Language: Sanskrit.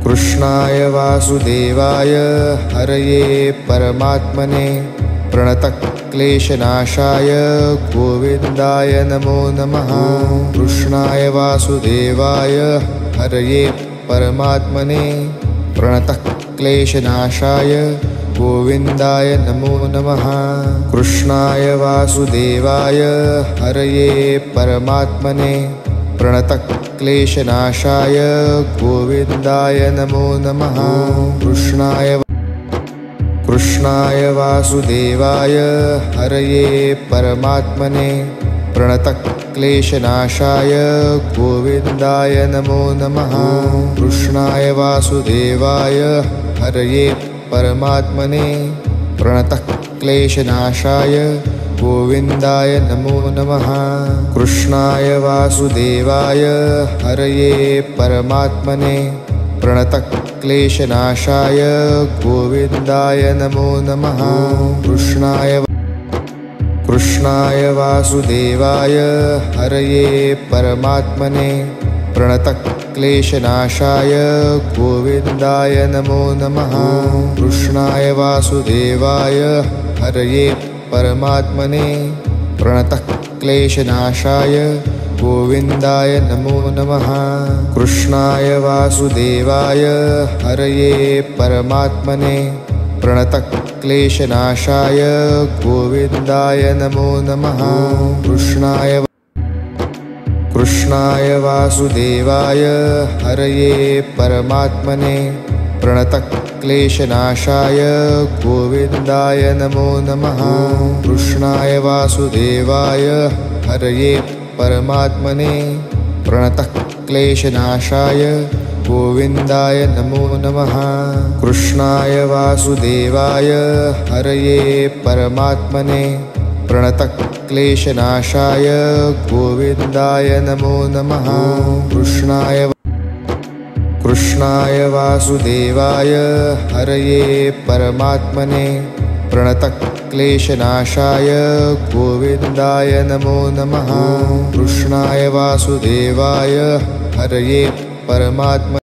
कृष्णाय वासुदेवाय हरये परमात्मने प्रणतक्लेशनाशाय गोविन्दाय नमो नमः। कृष्णाय वासुदेवाय हरये परमात्मने प्रणतक्लेशनाशाय गोविन्दाय नमो नमः। कृष्णाय वासुदेवाय हरये परमात्मने प्रणतक्लेशनाशाय गोविन्दाय नमो नमः। कृष्णाय वासुदेवाय हरये परमात्मने प्रणतक्लेशनाशाय गोविन्दाय नमो नमः। कृष्णाय वासुदेवाय हरये परमात्मने प्रणतक्लेशनाशाय गोविन्दाय नमो नमः। कृष्णाय वासुदेवाय हरये परमात्मने प्रणतक्लेशनाशाय गोविन्दाय नमो नमः। कृष्णाय वासुदेवाय हरये परमात्मने प्रणतक्लेशनाशाय गोविन्दाय नमो नमः। कृष्णाय वासुदेवाय हरये परमात्मने प्रणतक्लेशनाशाय गोविन्दाय नमो नमः। कृष्णाय वासुदेवाय हरये परमात्मने प्रणतक्लेशनाशाय गोविन्दाय नमो नमः। कृष्णाय वासुदेवाय हरये परमात्मने प्रणतक्लेशनाशाय गोविन्दाय नमो नमः। कृष्णाय वासुदेवाय हरये परमात्मने प्रणतक्लेशनाशाय गोविन्दाय नमो नमः। कृष्णाय वासुदेवाय हरये परमात्मने प्रणतक्लेशनाशाय गोविन्दाय नमो नमः। कृष्णाय वासुदेवाय हरये परमात्मने प्रणतक्लेशनाशाय गोविन्दाय नमो नमः। कृष्णाय वासुदेवाय हरये परमात्मने